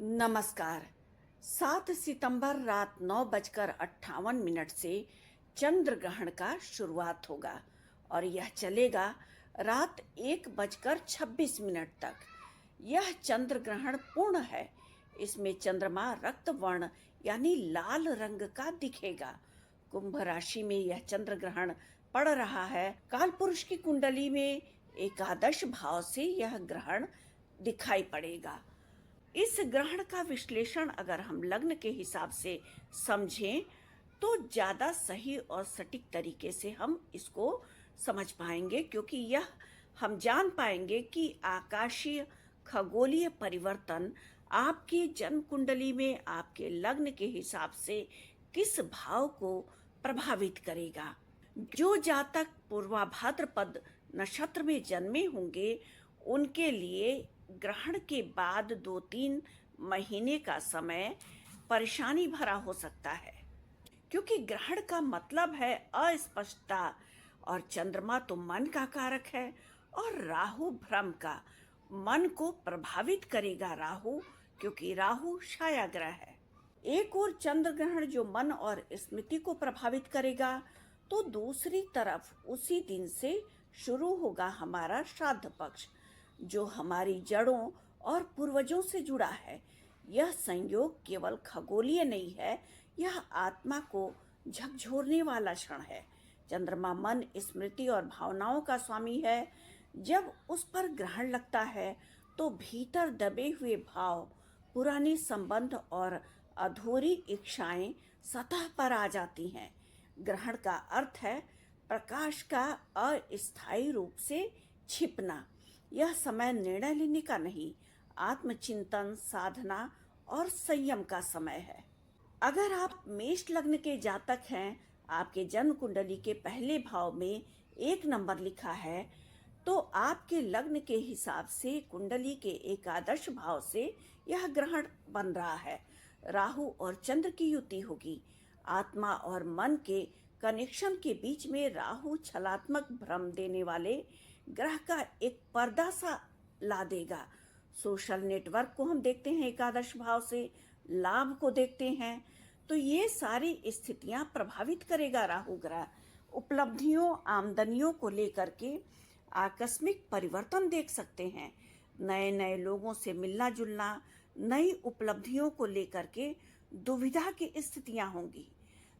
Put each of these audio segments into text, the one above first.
नमस्कार। 7 सितंबर रात 9:58 से चंद्र ग्रहण का शुरुआत होगा और यह चलेगा रात 1:26 तक। यह चंद्र ग्रहण पूर्ण है। इसमें चंद्रमा रक्त वर्ण यानी लाल रंग का दिखेगा। कुंभ राशि में यह चंद्र ग्रहण पड़ रहा है। कालपुरुष की कुंडली में एकादश भाव से यह ग्रहण दिखाई पड़ेगा। इस ग्रहण का विश्लेषण अगर हम लग्न के हिसाब से समझें तो ज़्यादा सही और सटीक तरीके से हम इसको समझ पाएंगे, क्योंकि यह हम जान पाएंगे कि आकाशीय खगोलीय परिवर्तन आपकी जन्म कुंडली में आपके लग्न के हिसाब से किस भाव को प्रभावित करेगा। जो जातक पूर्वा भाद्रपद नक्षत्र में जन्मे होंगे उनके लिए ग्रहण के बाद 2-3 महीने का समय परेशानी भरा हो सकता है, क्योंकि ग्रहण का मतलब है अस्पष्टता और चंद्रमा तो मन का कारक है और राहु भ्रम का। मन को प्रभावित करेगा राहु, क्योंकि राहु छाया ग्रह है। एक और चंद्र ग्रहण जो मन और स्मृति को प्रभावित करेगा, तो दूसरी तरफ उसी दिन से शुरू होगा हमारा श्राद्ध पक्ष, जो हमारी जड़ों और पूर्वजों से जुड़ा है। यह संयोग केवल खगोलीय नहीं है, यह आत्मा को झकझोरने वाला क्षण है। चंद्रमा मन, स्मृति और भावनाओं का स्वामी है। जब उस पर ग्रहण लगता है तो भीतर दबे हुए भाव, पुराने संबंध और अधूरी इच्छाएं सतह पर आ जाती हैं। ग्रहण का अर्थ है प्रकाश का अस्थायी रूप से छिपना। यह समय निर्णय लेने का नहीं, आत्मचिंतन, साधना और संयम का समय है। अगर आप मेष लग्न के जातक हैं, आपके जन्म कुंडली के पहले भाव में 1 नंबर लिखा है, तो आपके लग्न के हिसाब से कुंडली के एकादश भाव से यह ग्रहण बन रहा है। राहु और चंद्र की युति होगी। आत्मा और मन के कनेक्शन के बीच में राहु छलात्मक भ्रम देने वाले ग्रह का एक पर्दा सा ला देगा। सोशल नेटवर्क को हम देखते हैं एकादश भाव से, लाभ को देखते हैं, तो ये सारी स्थितियां प्रभावित करेगा राहु ग्रह। उपलब्धियों, आमदनियों को लेकर के आकस्मिक परिवर्तन देख सकते हैं। नए नए लोगों से मिलना जुलना, नई उपलब्धियों को लेकर के दुविधा की स्थितियां होंगी।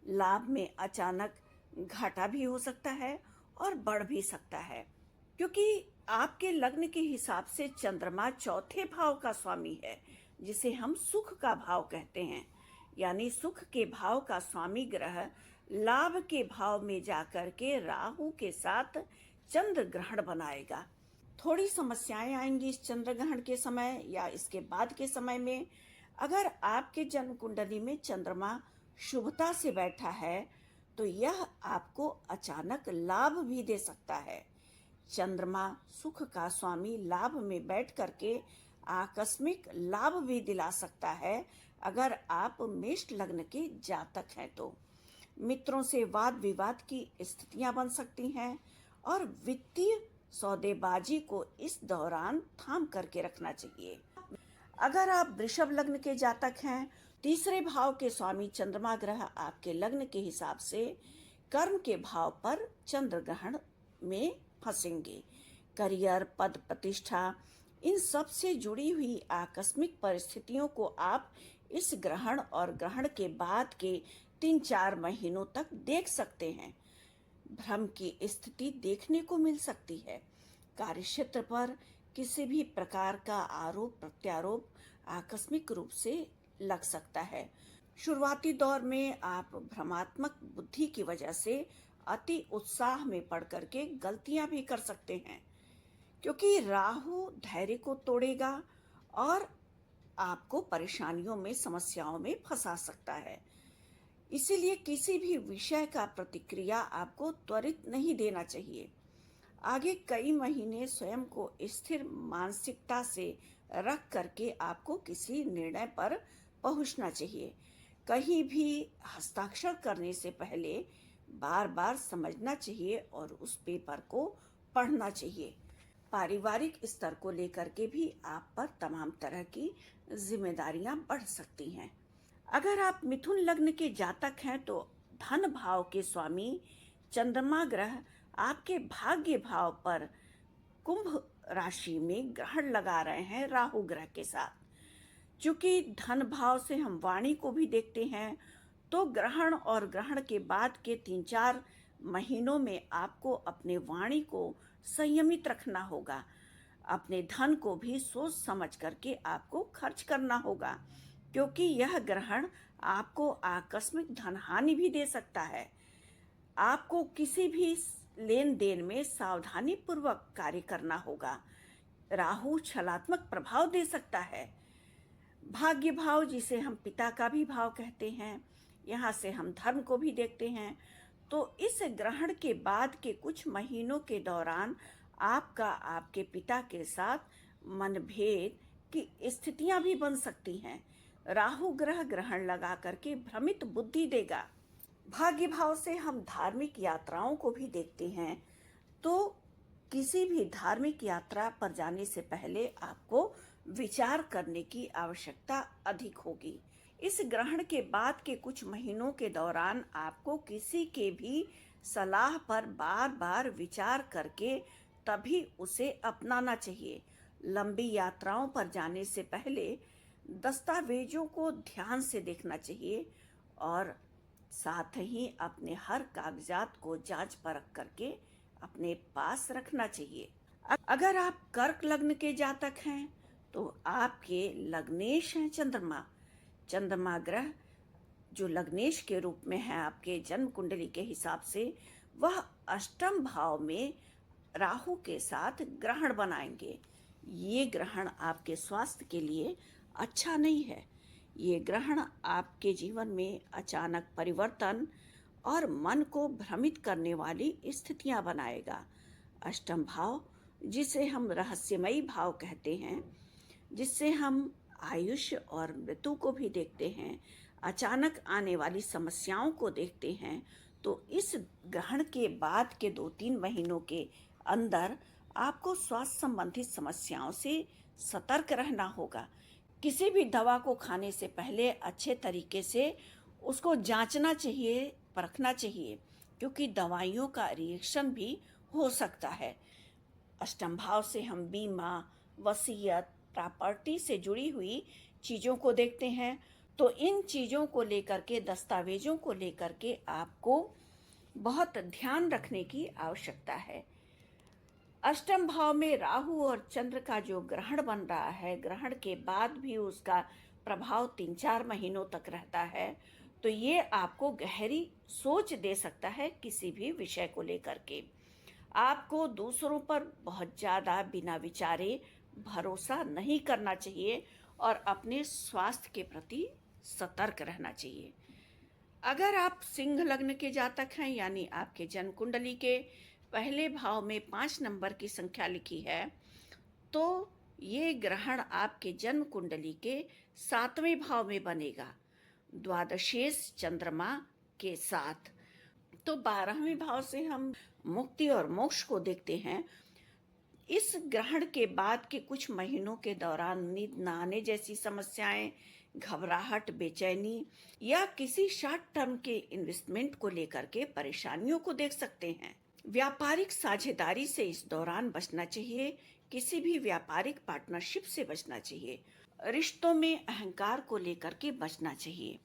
लाभ में अचानक घाटा भी हो सकता है और बढ़ भी सकता है, क्योंकि आपके लग्न के हिसाब से चंद्रमा चौथे भाव का स्वामी है, जिसे हम सुख का भाव कहते हैं। यानी सुख के भाव का स्वामी ग्रह लाभ के भाव में जाकर के राहु के साथ चंद्र ग्रहण बनाएगा। थोड़ी समस्याएं आएंगी इस चंद्र ग्रहण के समय या इसके बाद के समय में। अगर आपके जन्म कुंडली में चंद्रमा शुभता से बैठा है तो यह आपको अचानक लाभ भी दे सकता है। चंद्रमा सुख का स्वामी लाभ में बैठ करके आकस्मिक लाभ भी दिला सकता है अगर आप मेष लग्न के जातक हैं तो। मित्रों से वाद विवाद की स्थितियां बन सकती हैं और वित्तीय सौदेबाजी को इस दौरान थाम करके रखना चाहिए। अगर आप वृषभ लग्न के जातक हैं, तीसरे भाव के स्वामी चंद्रमा ग्रह आपके लग्न के हिसाब से कर्म के भाव पर चंद्र ग्रहण में फंसेंगे। करियर, पद प्रतिष्ठा, इन सब से जुड़ी हुई आकस्मिक परिस्थितियों को आप इस ग्रहण और ग्रहण के बाद के 3-4 महीनों तक देख सकते हैं। भ्रम की स्थिति देखने को मिल सकती है। कार्यक्षेत्र पर किसी भी प्रकार का आरोप प्रत्यारोप आकस्मिक रूप से लग सकता है। शुरुआती दौर में आप भ्रमात्मक बुद्धि की वजह से अति उत्साह में पड़ करके गलतियां भी कर सकते हैं, क्योंकि राहु धैर्य को तोड़ेगा और आपको परेशानियों में, समस्याओं में फंसा सकता है। इसीलिए किसी भी विषय का प्रतिक्रिया आपको त्वरित नहीं देना चाहिए। आगे कई महीने स्वयं को स्थिर मानसिकता से रख करके आपको किसी निर्णय पर पहुंचना चाहिए। कहीं भी हस्ताक्षर करने से पहले बार बार समझना चाहिए और उस पेपर को पढ़ना चाहिए। पारिवारिक स्तर को लेकर के भी आप पर तमाम तरह की जिम्मेदारियां बढ़ सकती हैं। अगर आप मिथुन लग्न के जातक हैं तो धन भाव के स्वामी चंद्रमा ग्रह आपके भाग्य भाव पर कुंभ राशि में ग्रहण लगा रहे हैं राहु ग्रह के साथ। चूंकि धन भाव से हम वाणी को भी देखते हैं, तो ग्रहण और ग्रहण के बाद के 3-4 महीनों में आपको अपने वाणी को संयमित रखना होगा। अपने धन को भी सोच समझ करके आपको खर्च करना होगा, क्योंकि यह ग्रहण आपको आकस्मिक धन हानि भी दे सकता है। आपको किसी भी लेन देन में सावधानी पूर्वक कार्य करना होगा। राहु छलात्मक प्रभाव दे सकता है। भाग्य भाव, जिसे हम पिता का भी भाव कहते हैं, यहाँ से हम धर्म को भी देखते हैं। तो इस ग्रहण के बाद के कुछ महीनों के दौरान आपका आपके पिता के साथ मनभेद की स्थितियां भी बन सकती हैं। राहु ग्रह ग्रहण लगा करके भ्रमित बुद्धि देगा। भाग्य भाव से हम धार्मिक यात्राओं को भी देखते हैं, तो किसी भी धार्मिक यात्रा पर जाने से पहले आपको विचार करने की आवश्यकता अधिक होगी। इस ग्रहण के बाद के कुछ महीनों के दौरान आपको किसी के भी सलाह पर बार बार विचार करके तभी उसे अपनाना चाहिए। लंबी यात्राओं पर जाने से पहले दस्तावेजों को ध्यान से देखना चाहिए और साथ ही अपने हर कागजात को जांच परख करके अपने पास रखना चाहिए। अगर आप कर्क लग्न के जातक हैं तो आपके लग्नेश हैं चंद्रमा। चंद्रमा ग्रह जो लग्नेश के रूप में है आपके जन्म कुंडली के हिसाब से, वह अष्टम भाव में राहु के साथ ग्रहण बनाएंगे। ये ग्रहण आपके स्वास्थ्य के लिए अच्छा नहीं है। ये ग्रहण आपके जीवन में अचानक परिवर्तन और मन को भ्रमित करने वाली स्थितियां बनाएगा। अष्टम भाव, जिसे हम रहस्यमयी भाव कहते हैं, जिससे हम आयुष्य और मृत्यु को भी देखते हैं, अचानक आने वाली समस्याओं को देखते हैं, तो इस ग्रहण के बाद के 2-3 महीनों के अंदर आपको स्वास्थ्य संबंधित समस्याओं से सतर्क रहना होगा। किसी भी दवा को खाने से पहले अच्छे तरीके से उसको जांचना चाहिए, परखना चाहिए, क्योंकि दवाइयों का रिएक्शन भी हो सकता है। अष्टम भाव से हम बीमा, वसीयत, प्रॉपर्टी से जुड़ी हुई चीज़ों को देखते हैं, तो इन चीज़ों को लेकर के, दस्तावेजों को लेकर के आपको बहुत ध्यान रखने की आवश्यकता है। अष्टम भाव में राहु और चंद्र का जो ग्रहण बन रहा है, ग्रहण के बाद भी उसका प्रभाव 3-4 महीनों तक रहता है, तो ये आपको गहरी सोच दे सकता है किसी भी विषय को लेकर के। आपको दूसरों पर बहुत ज़्यादा बिना विचारे भरोसा नहीं करना चाहिए और अपने स्वास्थ्य के प्रति सतर्क रहना चाहिए। अगर आप सिंह लग्न के जातक हैं, यानी आपके जन्म कुंडली के पहले भाव में 5 नंबर की संख्या लिखी है, तो ये ग्रहण आपके जन्म कुंडली के 7वें भाव में बनेगा, द्वादशेश चंद्रमा के साथ। तो 12वें भाव से हम मुक्ति और मोक्ष को देखते हैं। इस ग्रहण के बाद के कुछ महीनों के दौरान नींद न आने जैसी समस्याएं, घबराहट, बेचैनी या किसी शॉर्ट टर्म के इन्वेस्टमेंट को लेकर के परेशानियों को देख सकते हैं। व्यापारिक साझेदारी से इस दौरान बचना चाहिए। किसी भी व्यापारिक पार्टनरशिप से बचना चाहिए। रिश्तों में अहंकार को लेकर के बचना चाहिए,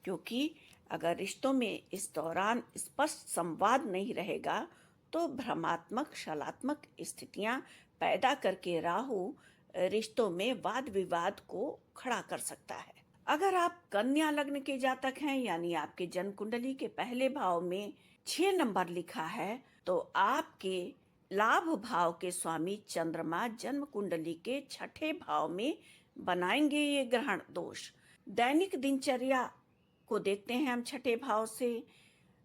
क्योंकि अगर रिश्तों में इस दौरान स्पष्ट संवाद नहीं रहेगा तो भ्रमात्मक, छलात्मक स्थितियां पैदा करके राहु रिश्तों में वाद विवाद को खड़ा कर सकता है। अगर आप कन्या लग्न के जातक हैं, यानी आपके जन्म कुंडली के पहले भाव में 6 नंबर लिखा है, तो आपके लाभ भाव के स्वामी चंद्रमा जन्म कुंडली के 6ठे भाव में बनाएंगे ये ग्रहण दोष। दैनिक दिनचर्या को देखते हैं हम 6ठे भाव से,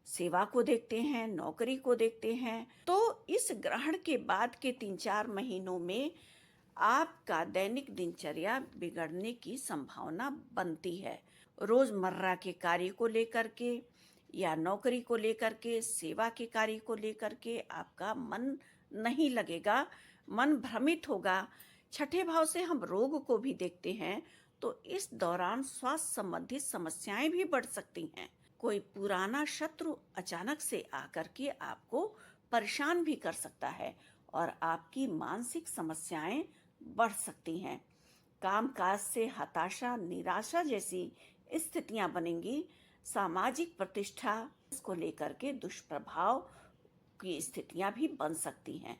सेवा को देखते हैं, नौकरी को देखते हैं। तो इस ग्रहण के बाद के 3-4 महीनों में आपका दैनिक दिनचर्या बिगड़ने की संभावना बनती है। रोजमर्रा के कार्य को लेकर के या नौकरी को लेकर के, सेवा के कार्य को लेकर के आपका मन नहीं लगेगा, मन भ्रमित होगा। 6ठे भाव से हम रोग को भी देखते हैं, तो इस दौरान स्वास्थ्य संबंधित समस्याएं भी बढ़ सकती हैं। कोई पुराना शत्रु अचानक से आकर के आपको परेशान भी कर सकता है और आपकी मानसिक समस्याएं बढ़ सकती हैं। कामकाज से हताशा, निराशा जैसी स्थितियां बनेंगी। सामाजिक प्रतिष्ठा को लेकर के दुष्प्रभाव की स्थितियां भी बन सकती हैं।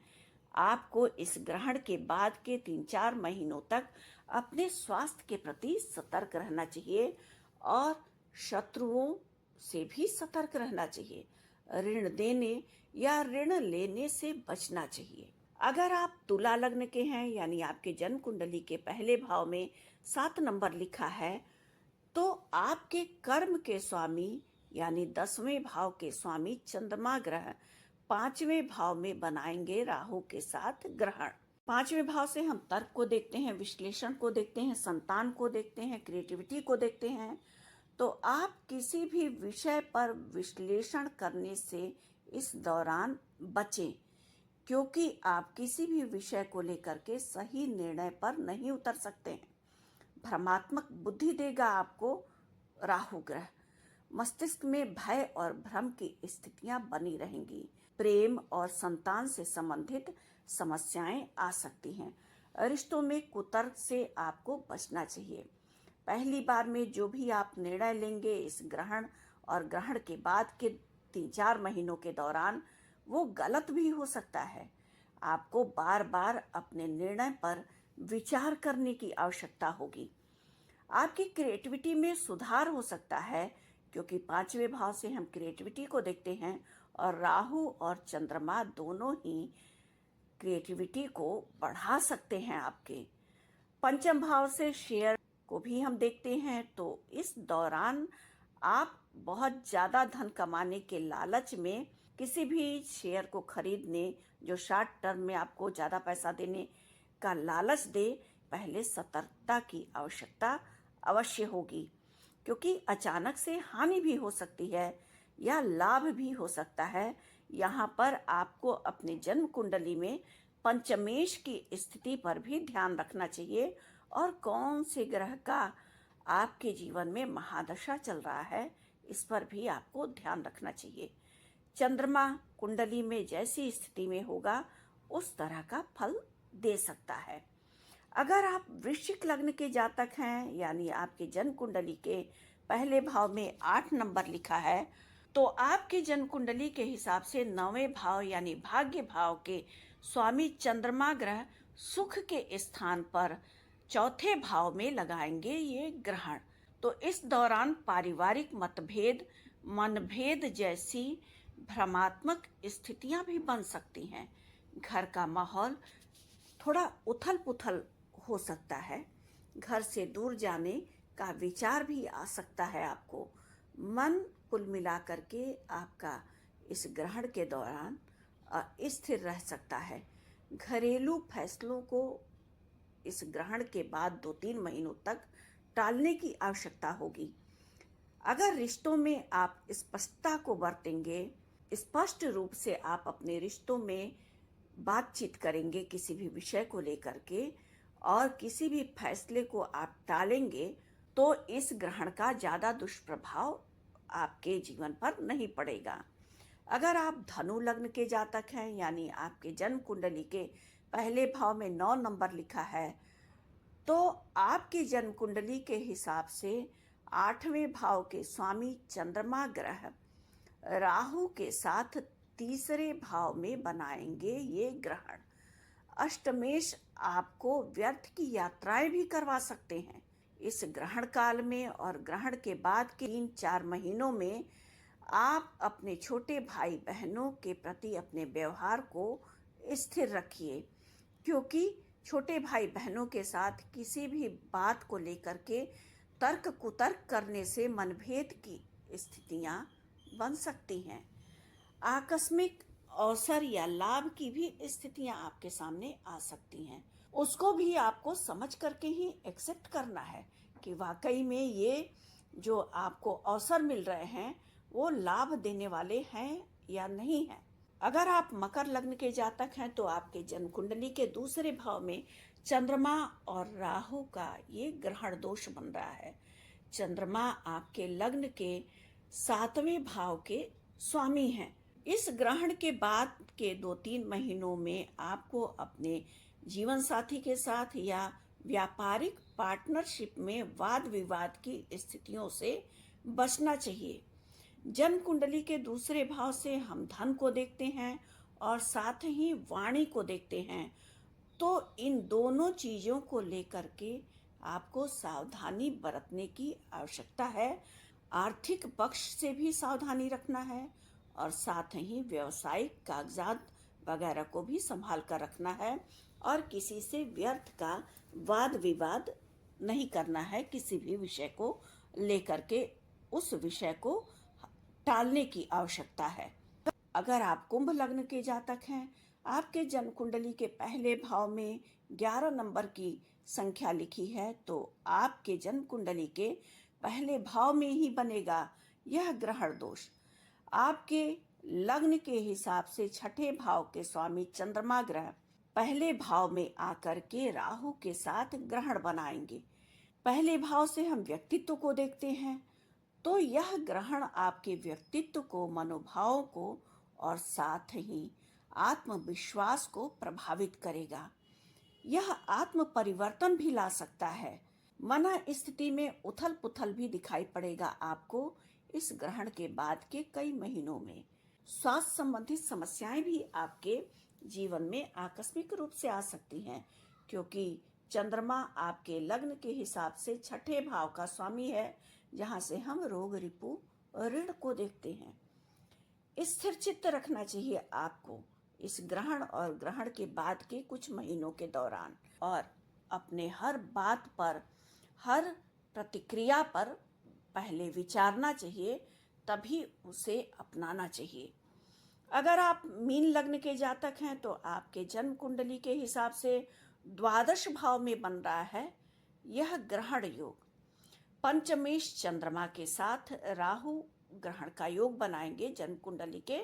आपको इस ग्रहण के बाद के 3-4 महीनों तक अपने स्वास्थ्य के प्रति सतर्क रहना चाहिए और शत्रुओं से भी सतर्क रहना चाहिए। ऋण देने या ऋण लेने से बचना चाहिए। अगर आप तुला लग्न के हैं, यानी आपके जन्म कुंडली के पहले भाव में 7 नंबर लिखा है, तो आपके कर्म के स्वामी यानी 10वें भाव के स्वामी चंद्रमा ग्रह 5वें भाव में बनाएंगे राहु के साथ ग्रहण। 5वें भाव से हम तर्क को देखते हैं, विश्लेषण को देखते हैं, संतान को देखते हैं, क्रिएटिविटी को देखते हैं। तो आप किसी भी विषय पर विश्लेषण करने से इस दौरान बचें, क्योंकि आप किसी भी विषय को लेकर के सही निर्णय पर नहीं उतर सकते हैं। भ्रमात्मक बुद्धि देगा आपको राहु ग्रह। मस्तिष्क में भय और भ्रम की स्थितियां बनी रहेंगी। प्रेम और संतान से संबंधित समस्याएं आ सकती हैं। रिश्तों में कुतर्क से आपको बचना चाहिए। पहली बार में जो भी आप निर्णय लेंगे इस ग्रहण और ग्रहण के बाद के 3-4 महीनों के दौरान, वो गलत भी हो सकता है। आपको बार बार अपने निर्णय पर विचार करने की आवश्यकता होगी। आपकी क्रिएटिविटी में सुधार हो सकता है, क्योंकि 5वें भाव से हम क्रिएटिविटी को देखते हैं और राहु और चंद्रमा दोनों ही क्रिएटिविटी को बढ़ा सकते हैं आपके। 5म भाव से शेयर को भी हम देखते हैं, तो इस दौरान आप बहुत ज़्यादा धन कमाने के लालच में किसी भी शेयर को खरीदने जो शॉर्ट टर्म में आपको ज़्यादा पैसा देने का लालच दे, पहले सतर्कता की आवश्यकता अवश्य होगी, क्योंकि अचानक से हानि भी हो सकती है या लाभ भी हो सकता है। यहाँ पर आपको अपने जन्म कुंडली में पंचमेश की स्थिति पर भी ध्यान रखना चाहिए और कौन से ग्रह का आपके जीवन में महादशा चल रहा है, इस पर भी आपको ध्यान रखना चाहिए। चंद्रमा कुंडली में जैसी स्थिति में होगा उस तरह का फल दे सकता है। अगर आप वृश्चिक लग्न के जातक हैं, यानी आपके जन्म कुंडली के पहले भाव में 8 नंबर लिखा है, तो आपके जन्म कुंडली के हिसाब से 9वें भाव यानी भाग्य भाव के स्वामी चंद्रमा ग्रह सुख के स्थान पर 4थे भाव में लगाएंगे ये ग्रहण। तो इस दौरान पारिवारिक मतभेद, मनभेद जैसी भ्रमात्मक स्थितियां भी बन सकती हैं। घर का माहौल थोड़ा उथल पुथल हो सकता है। घर से दूर जाने का विचार भी आ सकता है आपको। मन कुल मिलाकर के आपका इस ग्रहण के दौरान स्थिर रह सकता है। घरेलू फैसलों को इस ग्रहण के बाद 2-3 महीनों तक टालने की आवश्यकता होगी। अगर रिश्तों में आप स्पष्टता को बरतेंगे, स्पष्ट रूप से आप अपने रिश्तों में बातचीत करेंगे किसी भी विषय को लेकर के और किसी भी फैसले को आप टालेंगे, तो इस ग्रहण का ज़्यादा दुष्प्रभाव आपके जीवन पर नहीं पड़ेगा। अगर आप धनु लग्न के जातक हैं, यानी आपके जन्म कुंडली के पहले भाव में 9 नंबर लिखा है, तो आपकी जन्म कुंडली के हिसाब से 8वें भाव के स्वामी चंद्रमा ग्रह राहु के साथ 3रे भाव में बनाएंगे ये ग्रहण। अष्टमेश आपको व्यर्थ की यात्राएं भी करवा सकते हैं। इस ग्रहण काल में और ग्रहण के बाद के 3-4 महीनों में आप अपने छोटे भाई बहनों के प्रति अपने व्यवहार को स्थिर रखिए, क्योंकि छोटे भाई बहनों के साथ किसी भी बात को लेकर के तर्क कुतर्क करने से मनभेद की स्थितियां बन सकती हैं। आकस्मिक अवसर या लाभ की भी स्थितियां आपके सामने आ सकती हैं। उसको भी आपको समझ करके ही एक्सेप्ट करना है कि वाकई में ये जो आपको अवसर मिल रहे हैं वो लाभ देने वाले हैं या नहीं हैं। अगर आप मकर लग्न के जातक हैं तो आपके जन्म कुंडली के दूसरे भाव में चंद्रमा और राहु का ये ग्रहण दोष बन रहा है। चंद्रमा आपके लग्न के 7वें भाव के स्वामी हैं। इस ग्रहण के बाद के 2-3 महीनों में आपको अपने जीवन साथी के साथ या व्यापारिक पार्टनरशिप में वाद विवाद की स्थितियों से बचना चाहिए। जन्म कुंडली के दूसरे भाव से हम धन को देखते हैं और साथ ही वाणी को देखते हैं, तो इन दोनों चीजों को लेकर के आपको सावधानी बरतने की आवश्यकता है। आर्थिक पक्ष से भी सावधानी रखना है और साथ ही व्यावसायिक कागजात वगैरह को भी संभाल कर रखना है और किसी से व्यर्थ का वाद विवाद नहीं करना है। किसी भी विषय को लेकर के उस विषय को टालने की आवश्यकता है। अगर आप कुंभ लग्न के जातक हैं, आपके जन्म कुंडली के पहले भाव में 11 नंबर की संख्या लिखी है, तो आपके जन्म कुंडली के पहले भाव में ही बनेगा यह ग्रहण दोष। आपके लग्न के हिसाब से 6ठे भाव के स्वामी चंद्रमा ग्रह पहले भाव में आकर के राहु के साथ ग्रहण बनाएंगे। पहले भाव से हम व्यक्तित्व को देखते हैं, तो यह ग्रहण आपके व्यक्तित्व को, मनोभाव को और साथ ही आत्मविश्वास को प्रभावित करेगा। यह आत्म परिवर्तन भी ला सकता है। मन स्थिति में उथल पुथल भी दिखाई पड़ेगा आपको इस ग्रहण के बाद के कई महीनों में। स्वास्थ्य संबंधित समस्याएं भी आपके जीवन में आकस्मिक रूप से आ सकती हैं, क्योंकि चंद्रमा आपके लग्न के हिसाब से 6ठे भाव का स्वामी है, जहां से हम रोग, रिपु, ऋण को देखते हैं। स्थिर चित्त रखना चाहिए आपको इस ग्रहण और ग्रहण के बाद के कुछ महीनों के दौरान, और अपने हर बात पर, हर प्रतिक्रिया पर पहले विचारना चाहिए, तभी उसे अपनाना चाहिए। अगर आप मीन लग्न के जातक हैं तो आपके जन्म कुंडली के हिसाब से 12 भाव में बन रहा है यह ग्रहण योग। पंचमेश चंद्रमा के साथ राहु ग्रहण का योग बनाएंगे जन्म कुंडली के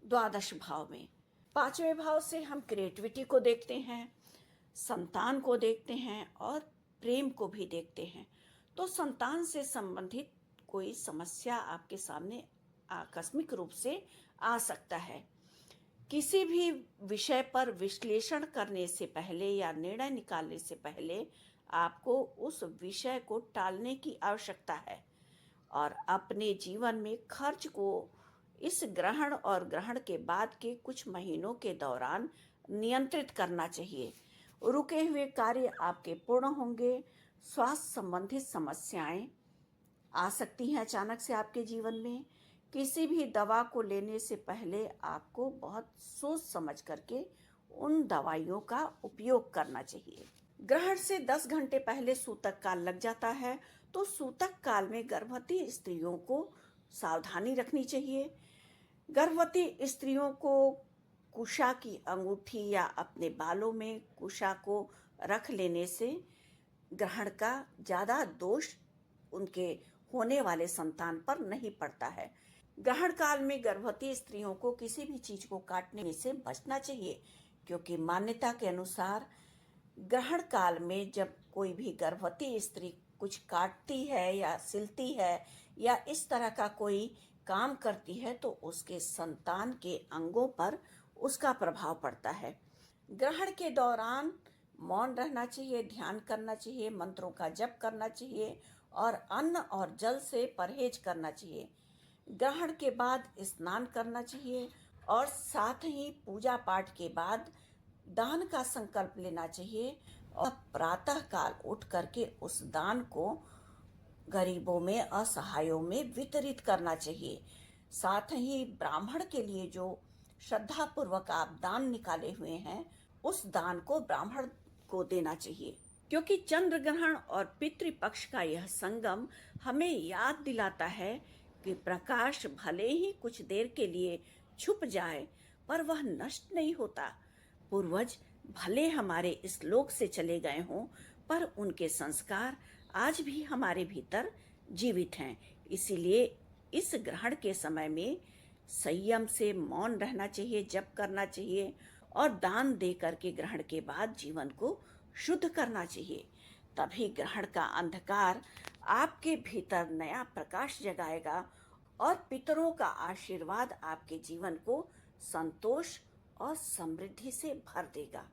12 भाव में। 5वें भाव से हम क्रिएटिविटी को देखते हैं, संतान को देखते हैं और प्रेम को भी देखते हैं। तो संतान से संबंधित कोई समस्या आपके सामने आकस्मिक रूप से आ सकता है। किसी भी विषय पर विश्लेषण करने से पहले या निर्णय निकालने से पहले आपको उस विषय को टालने की आवश्यकता है और अपने जीवन में खर्च को इस ग्रहण और ग्रहण के बाद के कुछ महीनों के दौरान नियंत्रित करना चाहिए। रुके हुए कार्य आपके पूर्ण होंगे। स्वास्थ्य संबंधित समस्याएं आ सकती हैं अचानक से आपके जीवन में। किसी भी दवा को लेने से पहले आपको बहुत सोच समझ करके उन दवाइयों का उपयोग करना चाहिए। ग्रहण से 10 घंटे पहले सूतक काल लग जाता है, तो सूतक काल में गर्भवती स्त्रियों को सावधानी रखनी चाहिए। गर्भवती स्त्रियों को कुशा की अंगूठी या अपने बालों में कुशा को रख लेने से ग्रहण का ज़्यादा दोष उनके होने वाले संतान पर नहीं पड़ता है। ग्रहण काल में गर्भवती स्त्रियों को किसी भी चीज को काटने से बचना चाहिए, क्योंकि मान्यता के अनुसार ग्रहण काल में जब कोई भी गर्भवती स्त्री कुछ काटती है या सिलती है या इस तरह का कोई काम करती है, तो उसके संतान के अंगों पर उसका प्रभाव पड़ता है। ग्रहण के दौरान मौन रहना चाहिए, ध्यान करना चाहिए, मंत्रों का जप करना चाहिए और अन्न और जल से परहेज करना चाहिए। ग्रहण के बाद स्नान करना चाहिए और साथ ही पूजा पाठ के बाद दान का संकल्प लेना चाहिए और प्रातः काल उठ करके उस दान को गरीबों में, असहायों में वितरित करना चाहिए। साथ ही ब्राह्मण के लिए जो श्रद्धा पूर्वक आप दान निकाले हुए हैं, उस दान को ब्राह्मण को देना चाहिए, क्योंकि चंद्र ग्रहण और पितृपक्ष का यह संगम हमें याद दिलाता है कि प्रकाश भले ही कुछ देर के लिए छुप जाए, पर वह नष्ट नहीं होता। पूर्वज भले हमारे इस लोक से चले गए हों, पर उनके संस्कार आज भी हमारे भीतर जीवित हैं। इसीलिए इस ग्रहण के समय में संयम से मौन रहना चाहिए, जप करना चाहिए और दान दे करके ग्रहण के बाद जीवन को शुद्ध करना चाहिए। तभी ग्रहण का अंधकार आपके भीतर नया प्रकाश जगाएगा और पितरों का आशीर्वाद आपके जीवन को संतोष और समृद्धि से भर देगा।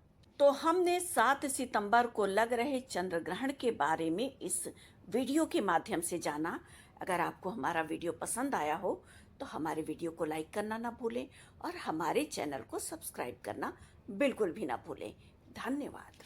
तो हमने 7 सितंबर को लग रहे चंद्र ग्रहण के बारे में इस वीडियो के माध्यम से जाना। अगर आपको हमारा वीडियो पसंद आया हो तो हमारे वीडियो को लाइक करना ना भूलें और हमारे चैनल को सब्सक्राइब करना बिल्कुल भी ना भूलें। धन्यवाद।